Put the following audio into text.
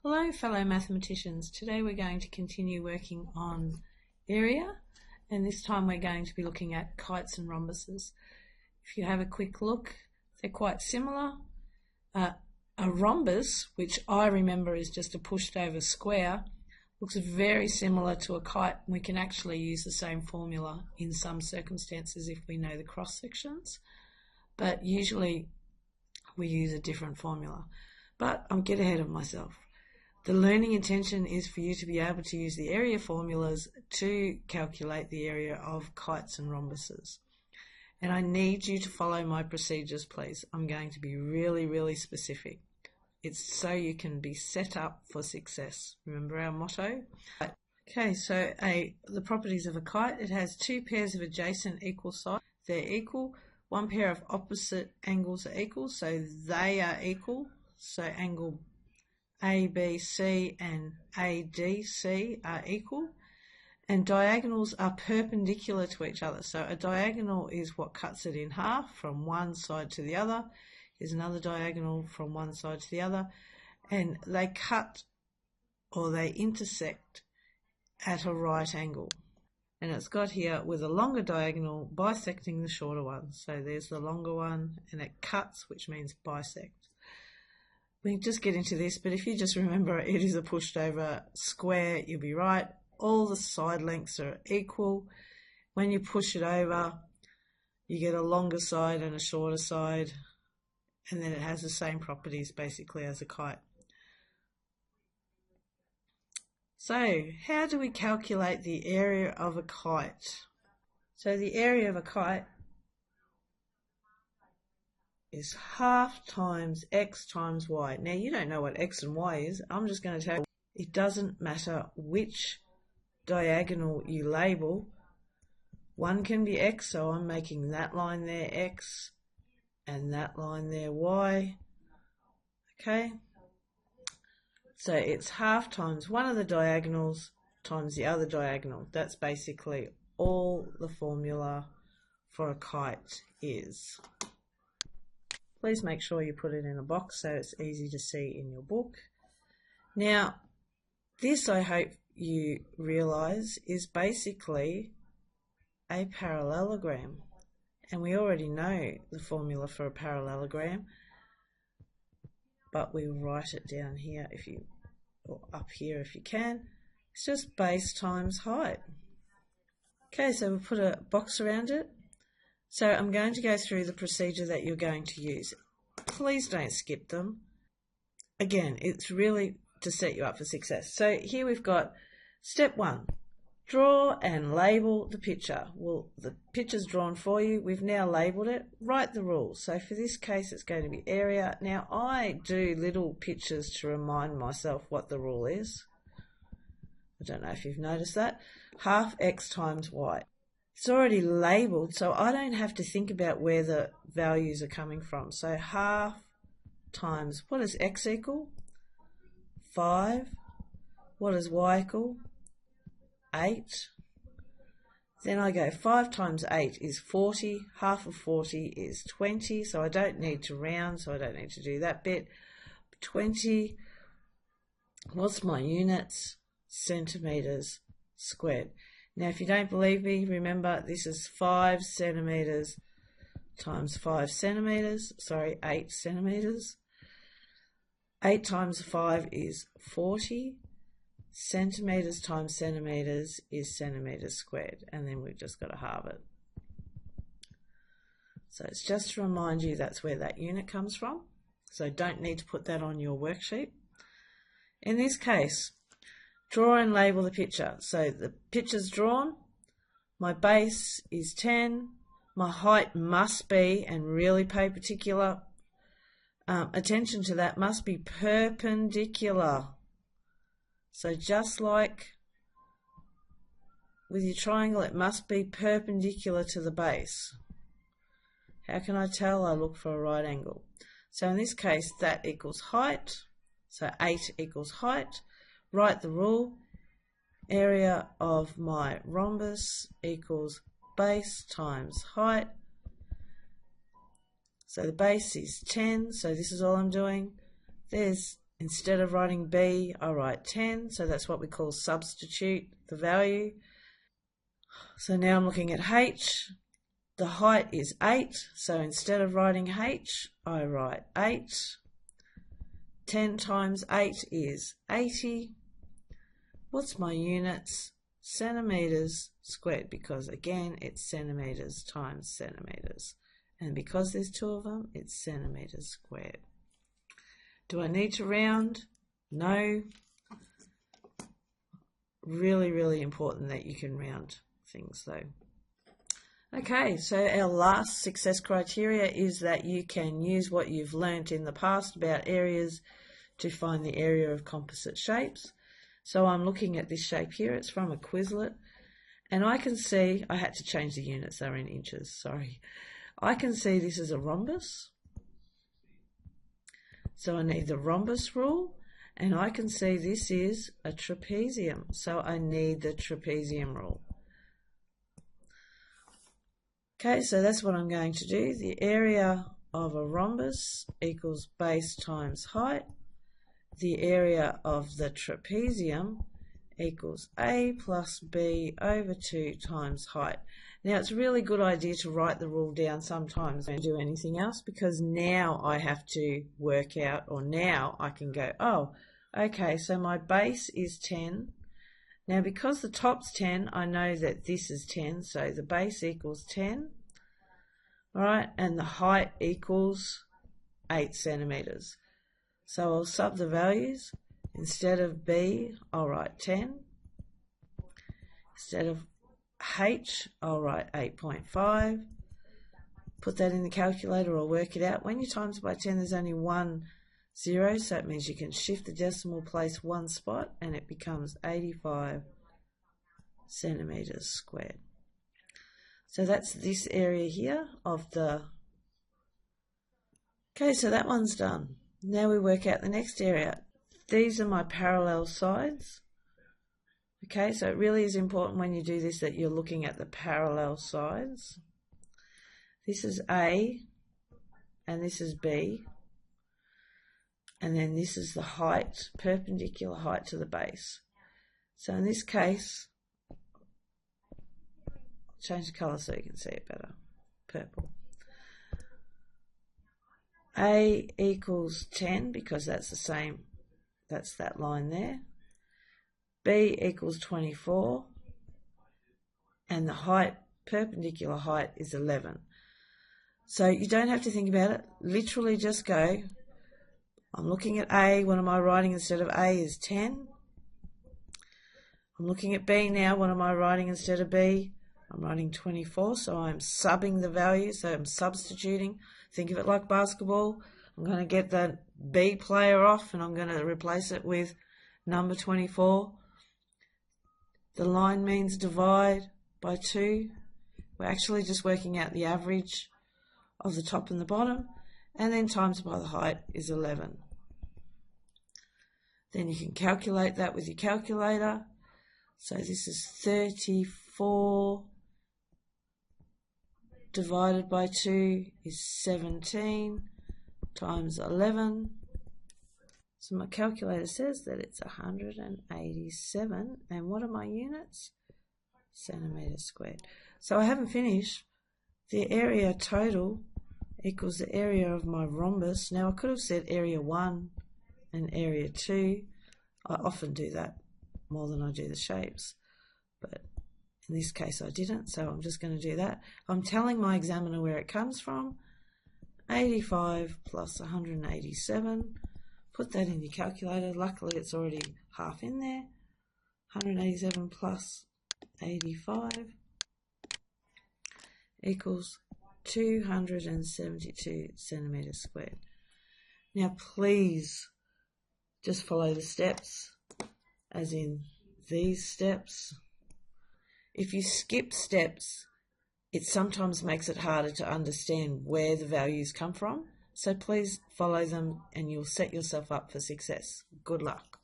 Hello fellow mathematicians, today we're going to continue working on area, and this time we're going to be looking at kites and rhombuses. If you have a quick look, they're quite similar. A rhombus, which I remember is just a pushed over square, looks very similar to a kite. We can actually use the same formula in some circumstances if we know the cross sections, but usually we use a different formula. But I'll get ahead of myself. The learning intention is for you to be able to use the area formulas to calculate the area of kites and rhombuses. And I need you to follow my procedures, please. I'm going to be really specific. It's so you can be set up for success. Remember our motto? Okay, so the properties of a kite, it has two pairs of adjacent equal sides. They're equal. One pair of opposite angles are equal, so they are equal. So angle ABC and ADC are equal, and diagonals are perpendicular to each other. So a diagonal is what cuts it in half from one side to the other. Here's another diagonal from one side to the other, and they cut or they intersect at a right angle. And it's got here with a longer diagonal bisecting the shorter one. So there's the longer one and it cuts, which means bisect. We can just get into this, but if you just remember it is a pushed over square, you'll be right. All the side lengths are equal. When you push it over, you get a longer side and a shorter side, and then it has the same properties basically as a kite. So how do we calculate the area of a kite? So the area of a kite is half times x times y. Now you don't know what x and y is. I'm just going to tell you it doesn't matter which diagonal you label. One can be x, so I'm making that line there x and that line there y. Okay, so it's half times one of the diagonals times the other diagonal. That's basically all the formula for a kite is. Please make sure you put it in a box so it's easy to see in your book. Now, this I hope you realise is basically a parallelogram. And we already know the formula for a parallelogram, but we write it down here or up here if you can. It's just base times height. Okay, so we'll put a box around it. So I'm going to go through the procedure that you're going to use. Please don't skip them. Again, it's really to set you up for success. So here we've got step 1. Draw and label the picture. Well, the picture's drawn for you. We've now labelled it. Write the rules. So for this case, it's going to be area. Now, I do little pictures to remind myself what the rule is. I don't know if you've noticed that. Half x times y. It's already labelled, so I don't have to think about where the values are coming from. So half times, what does x equal? 5. What does y equal? 8. Then I go 5 times 8 is 40. Half of 40 is 20, so I don't need to round, so I don't need to do that bit. 20, what's my units? Centimetres squared. Now, if you don't believe me, remember this is 5 centimetres times 5 centimetres, 8 centimetres. 8 times 5 is 40. Centimetres times centimetres is centimetres squared, and then we've just got to halve it. So it's just to remind you that's where that unit comes from. So don't need to put that on your worksheet. In this case, draw and label the picture. So the picture's drawn. My base is 10. My height must be, and really pay particular attention to that, must be perpendicular. So just like with your triangle, it must be perpendicular to the base. How can I tell? I look for a right angle. So in this case, that equals height. So 8 equals height. Write the rule. Area of my rhombus equals base times height. So the base is 10, so this is all I'm doing. There's instead of writing B, I write 10. So that's what we call substitute the value. So now I'm looking at H. The height is 8. So instead of writing H, I write 8. 10 times 8 is 80. What's my units? Centimeters squared, because again it's centimeters times centimeters, and because there's two of them, it's centimeters squared. Do I need to round? No. Really important that you can round things though. Okay, so our last success criteria is that you can use what you've learnt in the past about areas to find the area of composite shapes. So I'm looking at this shape here. It's from a Quizlet, and I can see, I had to change the units, they're in inches, sorry. I can see this is a rhombus. So I need the rhombus rule, and I can see this is a trapezium. So I need the trapezium rule. Okay, so that's what I'm going to do. The area of a rhombus equals base times height. The area of the trapezium equals A plus B over 2 times height. Now it's a really good idea to write the rule down sometimes and do anything else, because now I have to work out, or now I can go, oh, okay, so my base is 10. Now because the top's 10, I know that this is 10, so the base equals 10. All right, and the height equals 8 centimeters. So I'll sub the values. Instead of B, I'll write 10. Instead of H, I'll write 8.5. Put that in the calculator or work it out. When you times by 10, there's only 1 0, so it means you can shift the decimal place one spot and it becomes 85 centimeters squared. So that's this area here of the... Okay, so that one's done. Now we work out the next area. These are my parallel sides. Okay, so it really is important when you do this that you're looking at the parallel sides. This is A, and this is B, and then this is the height, perpendicular height to the base. So in this case, I'll change the colour so you can see it better, purple. A equals 10 because that's the same, that's that line there. B equals 24, and the height, perpendicular height, is 11. So you don't have to think about it, literally just go, I'm looking at A, what am I writing instead of A is 10. I'm looking at B now, what am I writing instead of B? I'm writing 24, so I'm subbing the value, so I'm substituting. Think of it like basketball. I'm going to get the B player off and I'm going to replace it with number 24. The line means divide by 2. We're actually just working out the average of the top and the bottom, and then times by the height is 11. Then you can calculate that with your calculator. So this is 34 divided by 2 is 17 times 11. So my calculator says that it's 187. And what are my units? Centimeters squared. So I haven't finished. The area total equals the area of my rhombus. Now I could have said area 1 and area 2. I often do that more than I do the shapes, but in this case I didn't, so I'm just going to do that. I'm telling my examiner where it comes from. 85 plus 187. Put that in your calculator. Luckily it's already half in there. 187 plus 85 equals 272 centimeters squared. Now please just follow the steps, as in these steps. If you skip steps, it sometimes makes it harder to understand where the values come from. So please follow them and you'll set yourself up for success. Good luck.